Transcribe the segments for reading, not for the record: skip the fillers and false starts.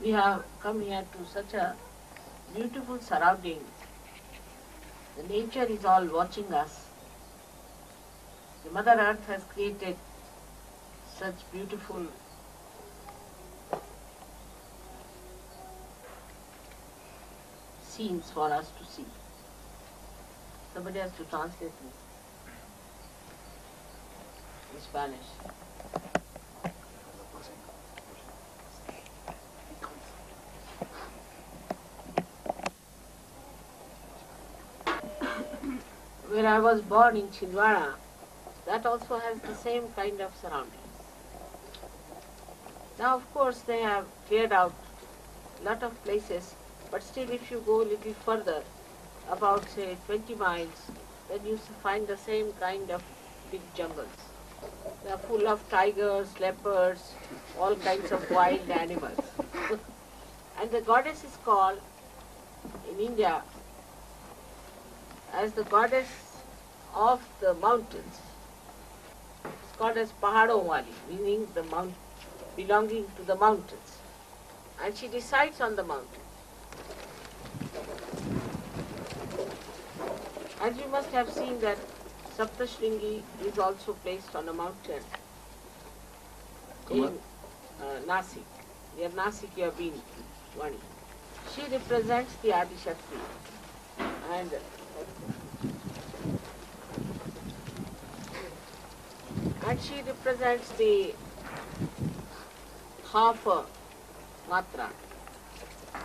we have come here to such a beautiful surrounding. The nature is all watching us. The Mother Earth has created such beautiful scenes for us to see. Somebody has to translate this in Spanish. Where I was born in Chindwara, that also has the same kind of surroundings. Now, of course, they have cleared out a lot of places, but still if you go a little further, about say 20 miles, then you find the same kind of big jungles. They are full of tigers, leopards, all kinds of wild animals. And the goddess is called, in India, as the goddess of the mountains. It's called as Pahadon Wali, meaning the belonging to the mountains. And she resides on the mountain. As you must have seen that H.H.Shri is also placed on a mountain in Nasik. Near Nasik you have been one. She represents the Adi-Shakti. And she represents the half matra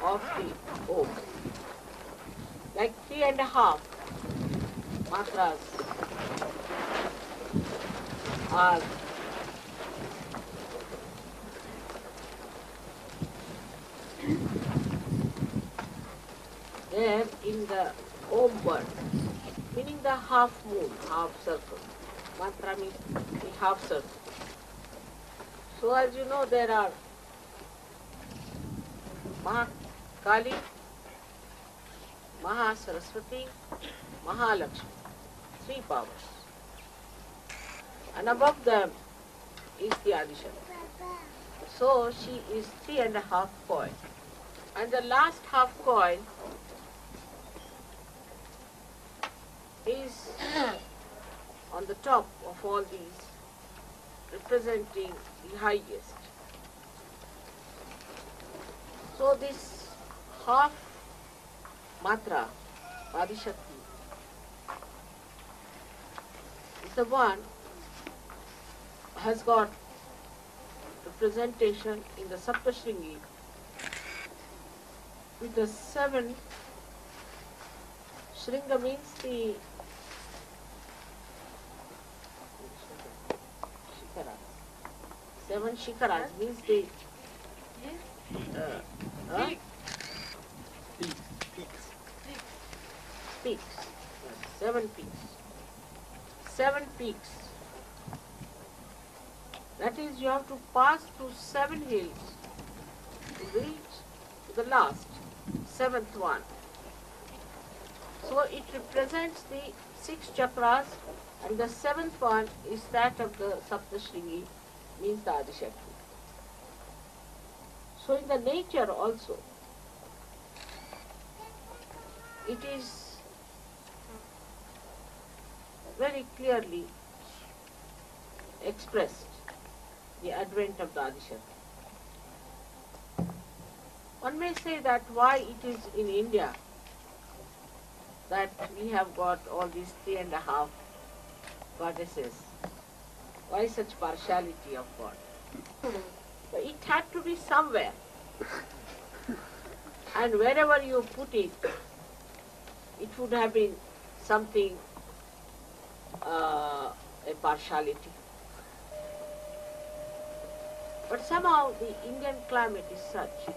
of the Om. Like 3.5 matras are there in the Om word, meaning the half moon, half circle. Matra means the half circle. So as you know, there are Mahakali, Mahasaraswati, Mahalakshmi, 3 powers. And above them is the Adi-Shakti. So she is 3.5 coil. And the last half coil is on the top of all these, representing the highest. So this half matra, Adi-Shakti, is the one has got representation in the Saptashringi with the 7 Shringa means the Shikaras. 7 Shikaras means the peaks. 7 peaks. 7 peaks. That is, you have to pass through 7 hills to reach the last, 7th one. So it represents the 6 chakras, and the 7th one is that of the Saptashringi, means the Adi-Shakti. So in the nature also, it is very clearly expressed, the advent of the Adi-Shakti. One may say that why it is in India that we have got all these 3.5 goddesses. Why such partiality of God? But it had to be somewhere. And wherever you put it, it would have been something, a partiality. But somehow the Indian climate is such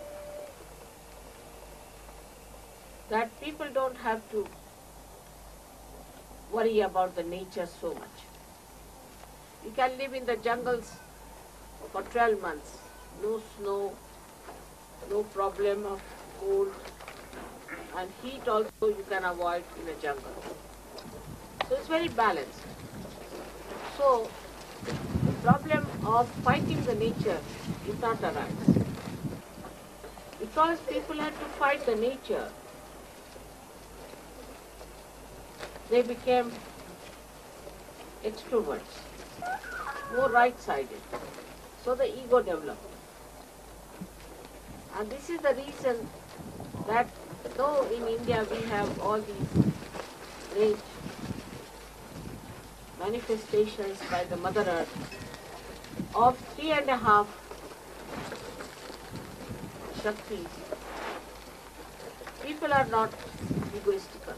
that people don't have to worry about the nature so much. You can live in the jungles for 12 months, no snow, no problem of cold, and heat also you can avoid in a jungle. So it's very balanced. So the problem of fighting the nature is not arise. Because people had to fight the nature, they became extroverts, more right-sided. So the ego developed. And this is the reason that though in India we have all these great manifestations by the Mother Earth of 3.5 Shaktis, people are not egoistical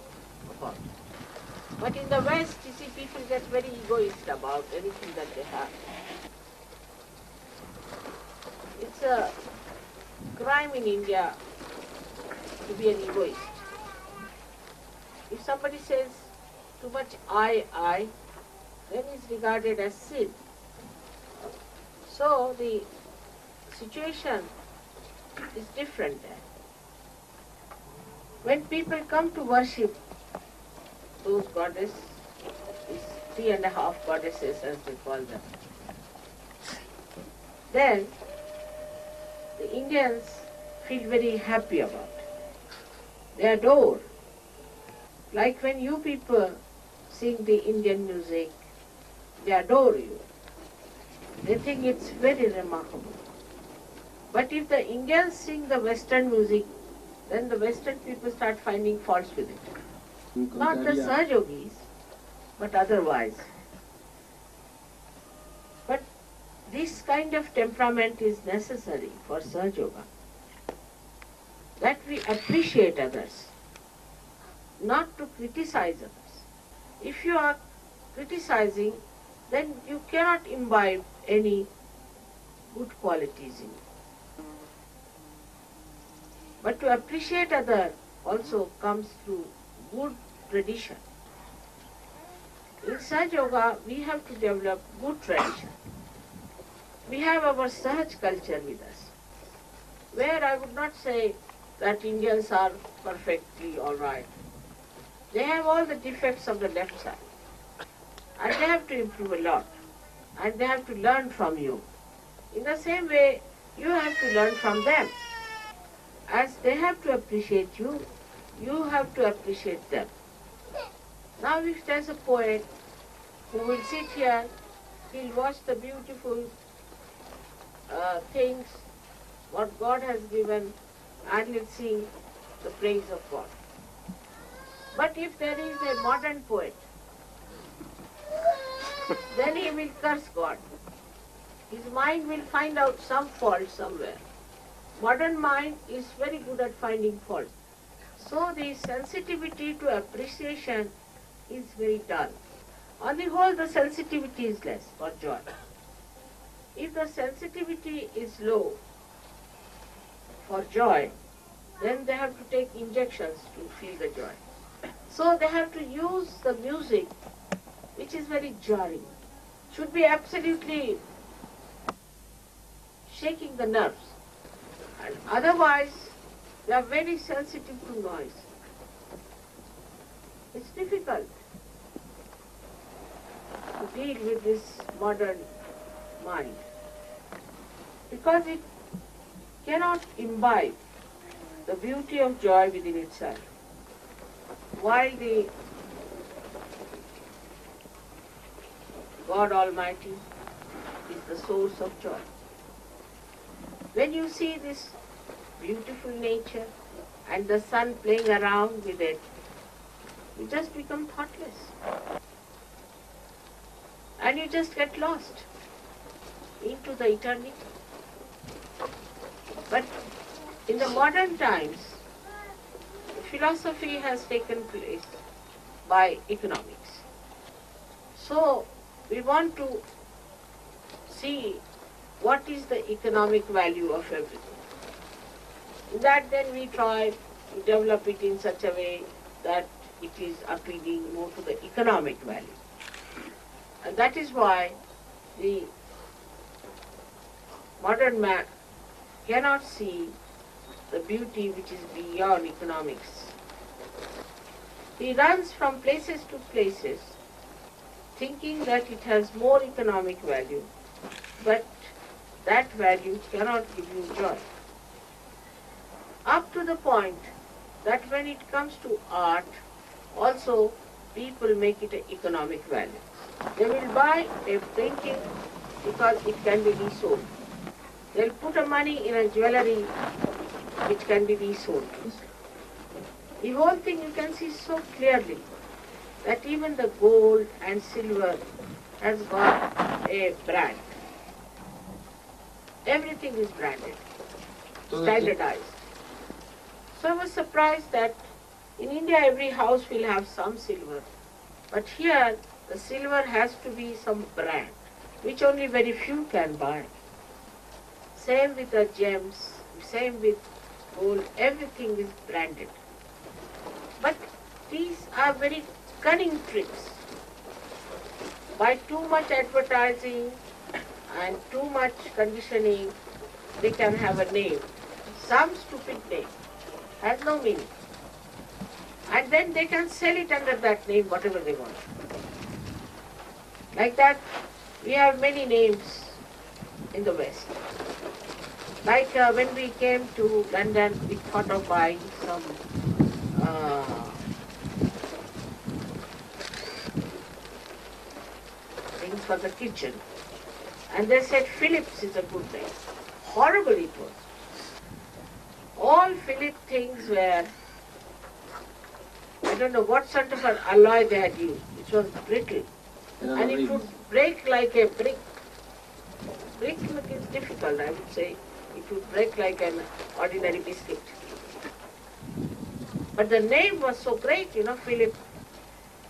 about it. But in the West, you see, people get very egoist about anything that they have. It's a crime in India to be an egoist. If somebody says too much I, then it's regarded as sin. So the situation is different there. When people come to worship those goddesses, these 3.5 goddesses as they call them, then the Indians feel very happy about it. They adore. Like when you people sing the Indian music, they adore you. They think it's very remarkable. But if the Indians sing the Western music, then the Western people start finding faults with it. Not the sahajayogis, but otherwise. But this kind of temperament is necessary for sahajayoga. That we appreciate others, not to criticize others. If you are criticizing, then you cannot imbibe any good qualities in you. But to appreciate others also comes through good tradition. In Sahaja we have to develop good tradition. We have our Sahaj culture with us, where I would not say that Indians are perfectly all right. They have all the defects of the left side. And they have to improve a lot. And they have to learn from you. In the same way, you have to learn from them. As they have to appreciate you, you have to appreciate them. Now if there's a poet who will sit here, he'll watch the beautiful things, what God has given, and he'll sing the praise of God. But if there is a modern poet, then he will curse God. His mind will find out some fault somewhere. Modern mind is very good at finding fault. So the sensitivity to appreciation is very dull. On the whole, the sensitivity is less for joy. If the sensitivity is low for joy, then they have to take injections to feel the joy. So they have to use the music, which is very jarring. Should be absolutely shaking the nerves. And otherwise, they are very sensitive to noise. It's difficult to deal with this modern mind because it cannot imbibe the beauty of joy within itself. While the God Almighty is the source of joy. When you see this beautiful nature and the sun playing around with it, you just become thoughtless. And you just get lost into the eternity. But in the modern times, philosophy has taken place by economics. So we want to see what is the economic value of everything. In that then we try to develop it in such a way that it is appealing more to the economic value. And that is why the modern man cannot see the beauty which is beyond economics. He runs from places to places thinking that it has more economic value, but that value cannot give you joy. up to the point that when it comes to art, also people make it an economic value. They will buy a painting because it can be resold. They'll put a money in a jewelry which can be resold. The whole thing you can see so clearly that even the gold and silver has got a brand. Everything is branded, standardized. So I was surprised that in India every house will have some silver, but here the silver has to be some brand, which only very few can buy. Same with the gems, same with gold, everything is branded. But these are very cunning tricks. By too much advertising and too much conditioning, they can have a name, some stupid name, has no meaning. And then they can sell it under that name, whatever they want. Like that, we have many names in the West. Like when we came to London, we thought of buying some things for the kitchen. And they said Philips is a good name. Horrible it was. All Philip things were, I don't know what sort of an alloy they had used. It was brittle. And it would break like a brick. Brick is difficult, I would say. It would break like an ordinary biscuit. But the name was so great, Philip.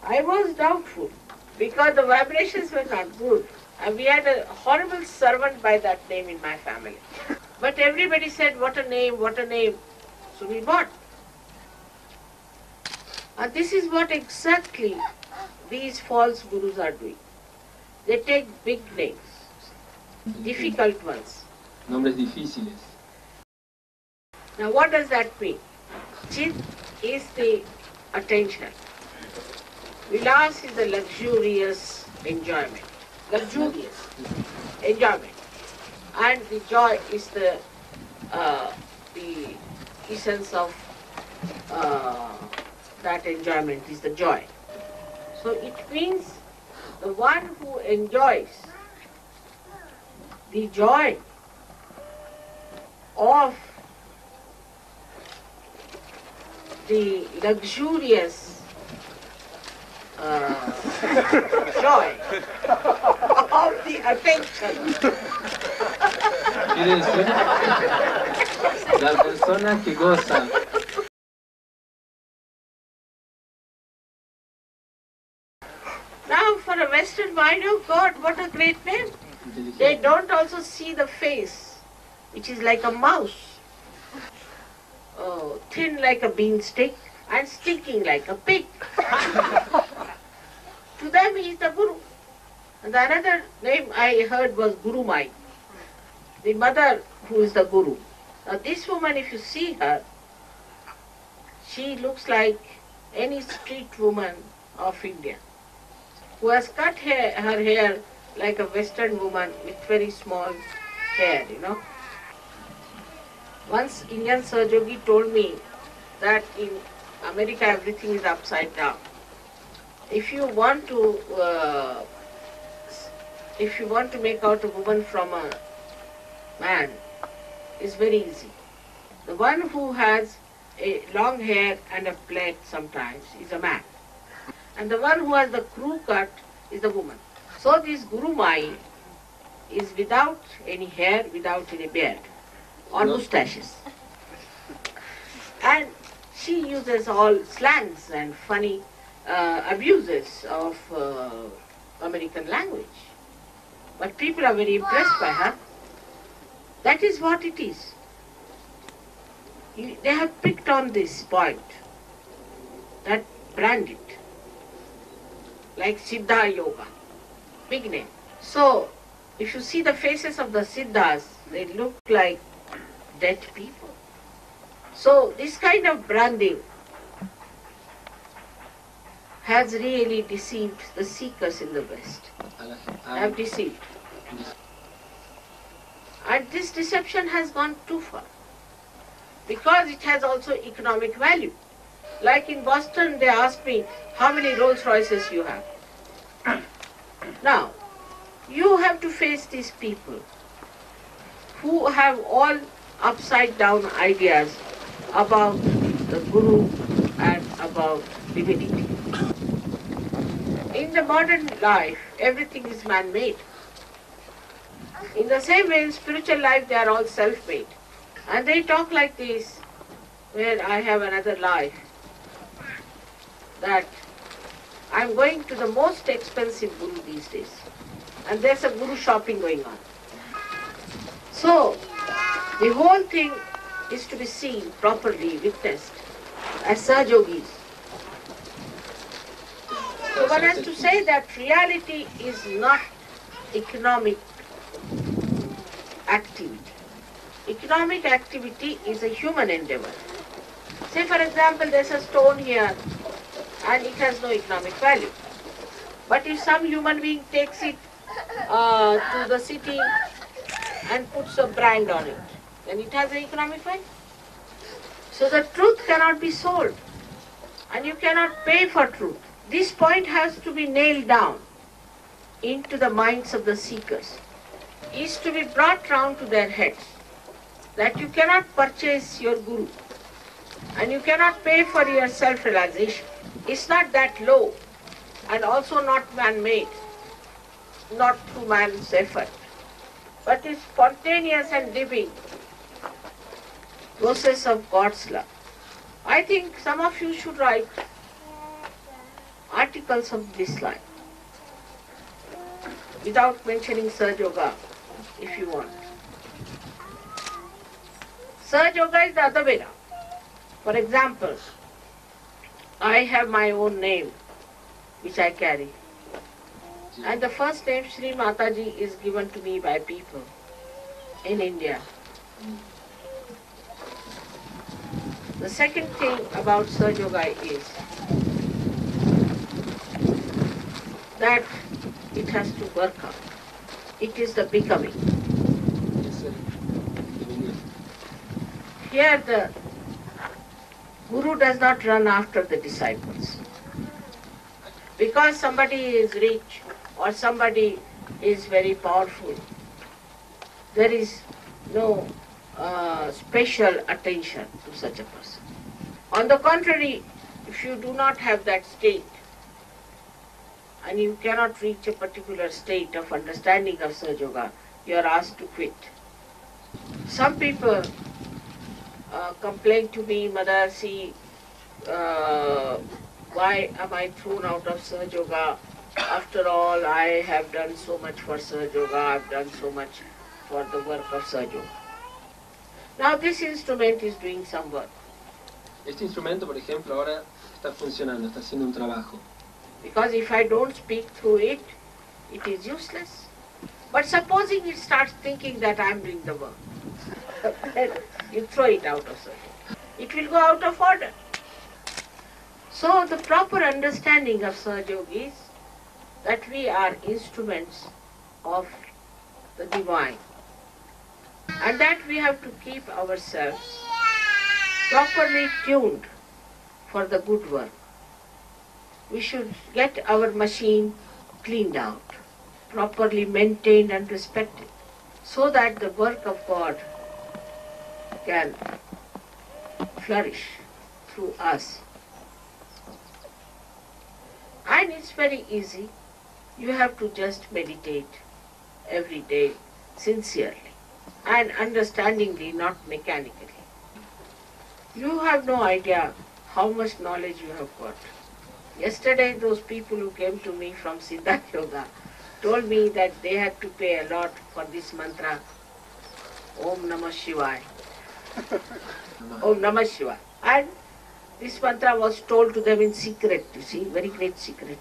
I was doubtful because the vibrations were not good. And we had a horrible servant by that name in my family. But everybody said, what a name, what a name. So we bought. And this is what exactly these false gurus are doing. They take big names, difficult ones. Nombres difíciles. Now what does that mean? Chit is the attention. Vilas is the luxurious enjoyment. Luxurious enjoyment. And the joy is the essence of that enjoyment is the joy. So it means the one who enjoys the joy of the luxurious joy of the attention. Quiere decir, la persona que goza Now for a Western mind, oh God, what a great name. They don't also see the face, which is like a mouse, thin like a beanstalk and stinking like a pig. To them he is the Guru. And the another name I heard was Guru Mai, the mother who is the Guru. Now this woman, if you see her, she looks like any street woman of India, who has cut her hair like a Western woman with very small hair, Once Indian Sahajayogi told me that in America everything is upside down. If you want to make out a woman from a man, it's very easy. The one who has a long hair and a plait sometimes is a man. And the one who has the crew cut is the woman. So this Guru Mai is without any hair, without any beard or mustaches. And she uses all slangs and funny abuses of American language. But people are very impressed by her. That is what it is. They have picked on this point, that brand it. Like Siddha Yoga, big name. So, if you see the faces of the Siddhas, they look like dead people. So, this kind of branding has really deceived the seekers in the West. Have deceived. And this deception has gone too far. because it has also economic value. Like in Boston, they asked me, how many Rolls Royces you have? Now, you have to face these people who have all upside down ideas about the Guru and about divinity. In the modern life, everything is man-made. In the same way, in spiritual life, they are all self-made. And they talk like this, where I have another life, that I'm going to the most expensive Guru these days. And there's a Guru shopping going on. So, the whole thing is to be seen properly, witnessed, as sahajayogis. So one has to say that reality is not economic activity. Economic activity is a human endeavor. Say for example, there's a stone here and it has no economic value. But if some human being takes it to the city and puts a brand on it, then it has an economic value. So the truth cannot be sold and you cannot pay for truth. This point has to be nailed down into the minds of the seekers, is to be brought round to their heads, that you cannot purchase your Guru and you cannot pay for your self-realization. It's not that low and also not man-made, not through man's effort, but is spontaneous and living process of God's love. I think some of you should write articles of this line, without mentioning Sahaja Yoga, if you want. Sahaja Yoga is the other way now. For example, I have my own name, which I carry. And the first name, Shri Mataji, is given to me by people in India. The second thing about Sahaja Yoga is that it has to work out. It is the becoming. Here the Guru does not run after the disciples. Because somebody is rich or somebody is very powerful, there is no special attention to such a person. On the contrary, if you do not have that state, and you cannot reach a particular state of understanding of Sahaja Yoga, you are asked to quit. Some people complain to me, Mother, see, why am I thrown out of Sahaja Yoga? After all, I have done so much for Sahaja Yoga, I have done so much for the work of Sahaja Yoga. Now this instrument is doing some work. Este instrumento, por ejemplo, ahora está funcionando, está haciendo un trabajo. Because if I don't speak through it, it is useless. But supposing it starts thinking that I am doing the work, then you throw it out of circle. It will go out of order. So the proper understanding of Sahajayogis is that we are instruments of the divine, and that we have to keep ourselves properly tuned for the good work. We should get our machine cleaned out, properly maintained and respected, so that the work of God can flourish through us. And it's very easy. You have to just meditate every day sincerely and understandingly, not mechanically. You have no idea how much knowledge you have got. Yesterday, those people who came to me from Siddha Yoga told me that they had to pay a lot for this mantra, Om Namah Shivaya. Om Namah Shivaya. And this mantra was told to them in secret, you see, very great secret,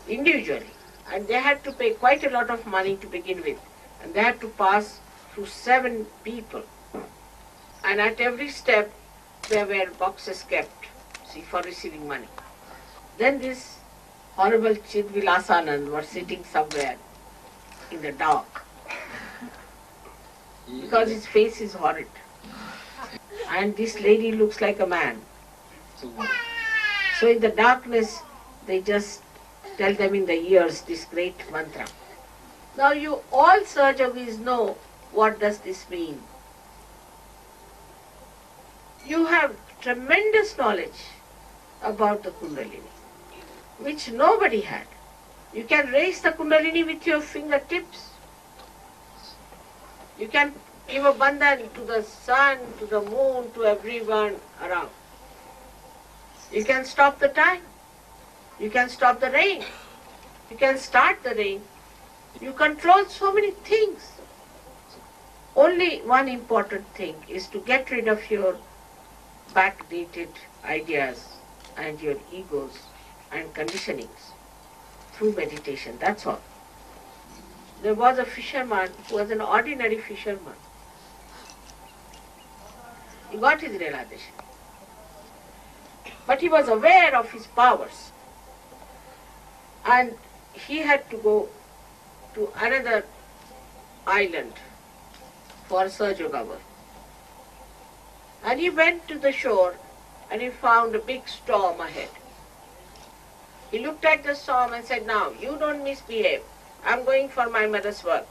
individually. And they had to pay quite a lot of money to begin with. And they had to pass through 7 people. And at every step, there were boxes kept, see, for receiving money. Then this horrible Chidvilasanand was sitting somewhere in the dark, because his face is horrid. and this lady looks like a man. So, So in the darkness, they just tell them in the ears this great mantra. Now you all sahajogis know what does this mean. You have tremendous knowledge about the Kundalini, which nobody had. You can raise the Kundalini with your fingertips. You can give a bandhan to the sun, to the moon, to everyone around. You can stop the time. You can stop the rain. You can start the rain. You control so many things. Only one important thing is to get rid of your backdated ideas and your egos and conditionings through meditation. That's all. There was a fisherman who was an ordinary fisherman. He got his realization. But he was aware of his powers. And he had to go to another island for Sahajayoga work. And he went to the shore and he found a big storm ahead. He looked at the storm and said, now, you don't misbehave. I'm going for my mother's work.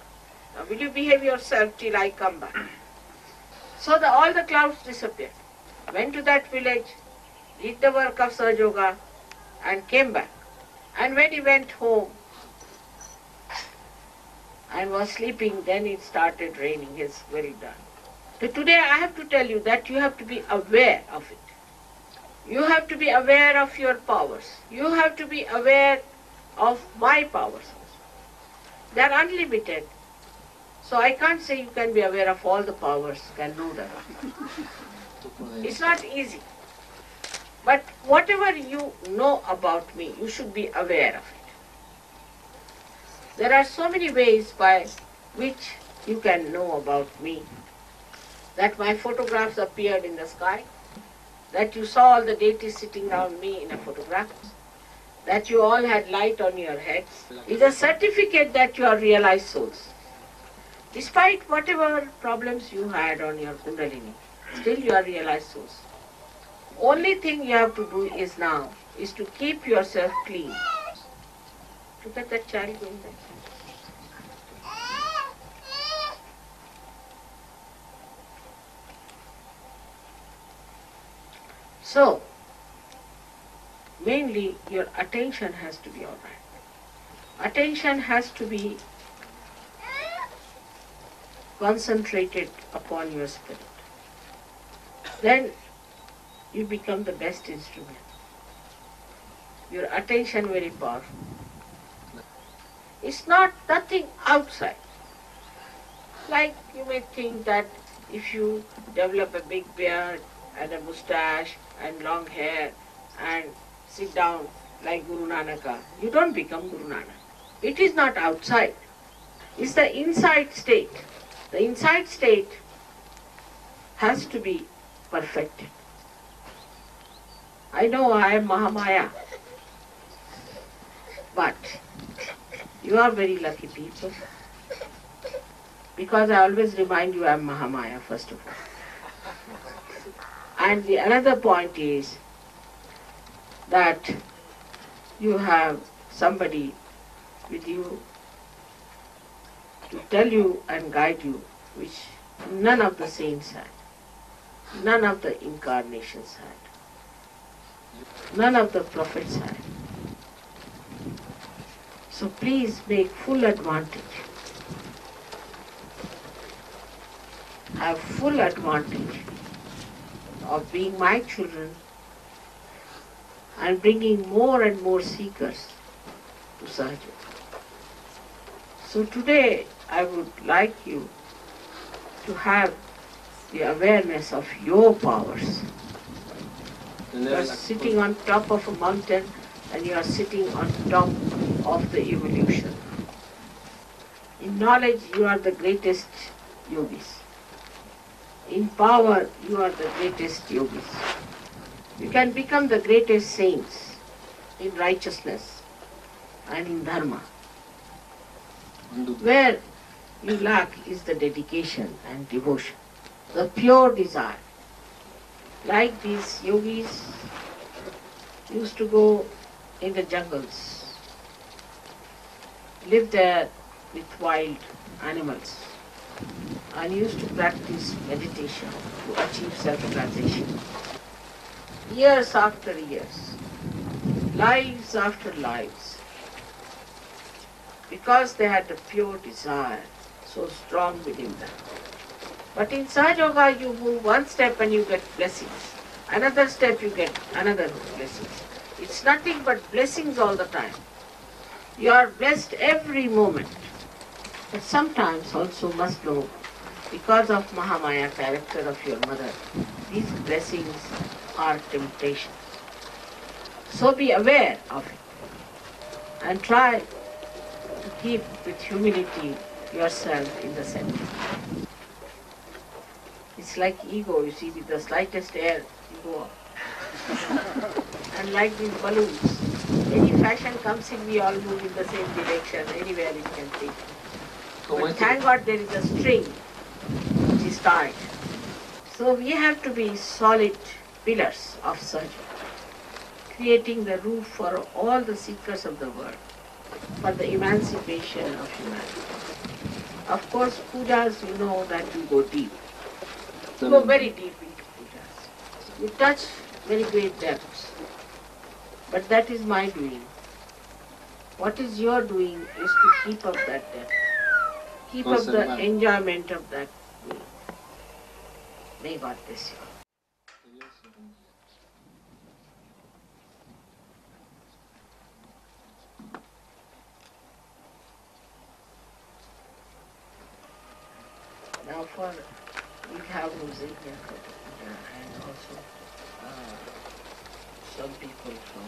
Now, will you behave yourself till I come back? So all the clouds disappeared. Went to that village, did the work of Sahajayoga and came back. And when he went home and was sleeping, then it started raining. It's very dark. So today I have to tell you that you have to be aware of it. You have to be aware of your powers. You have to be aware of my powers. They are unlimited. So I can't say you can be aware of all the powers, can know that. It's not easy. But whatever you know about me, you should be aware of it. There are so many ways by which you can know about me. That my photographs appeared in the sky, that you saw all the deities sitting around me in a photograph, that you all had light on your heads, is a certificate that you are realized souls. Despite whatever problems you had on your Kundalini, still you are realized souls. Only thing you have to do is now, is to keep yourself clean. Look at that child going there. So, mainly your attention has to be alright. Attention has to be concentrated upon your spirit. Then you become the best instrument. Your attention very powerful. It's not nothing outside. Like you may think that if you develop a big beard and a moustache and long hair and sit down like Guru Nanaka, you don't become Guru Nanak. It is not outside. It's the inside state. The inside state has to be perfected. I know I am Mahamaya, but you are very lucky people, because I always remind you I am Mahamaya first of all. And the another point is that you have somebody with you to tell you and guide you, which none of the saints had, none of the incarnations had, none of the prophets had. So please make full advantage. Have full advantage of being my children and bringing more and more seekers to Sahaja. So today I would like you to have the awareness of your powers. You are sitting on top of a mountain and you are sitting on top of the evolution. In knowledge you are the greatest yogis. In power you are the greatest yogis. You can become the greatest saints in righteousness and in dharma. Where you lack is the dedication and devotion, the pure desire. Like these yogis used to go in the jungles, live there with wild animals, and used to practice meditation to achieve self-realization. Years after years, lives after lives, because they had the pure desire so strong within them. But in Sahaja you move one step and you get blessings. Another step you get another blessings. It's nothing but blessings all the time. You are blessed every moment. But sometimes also must know, because of Mahamaya character of your mother, these blessings are temptations. So be aware of it and try to keep with humility yourself in the center. It's like ego, you see, with the slightest air, you go up. And like these balloons, any fashion comes in, we all move in the same direction, anywhere it can take. But thank God there is a string which is tied. So we have to be solid pillars of surgery, creating the roof for all the seekers of the world, for the emancipation of humanity. Of course, pujas, you know that you go deep. You go very deep into pujas. You touch very great depths. But that is my doing. What is your doing is to keep up that depth. Keep up the enjoyment of that doing. May God bless you. Now we have music and also some people from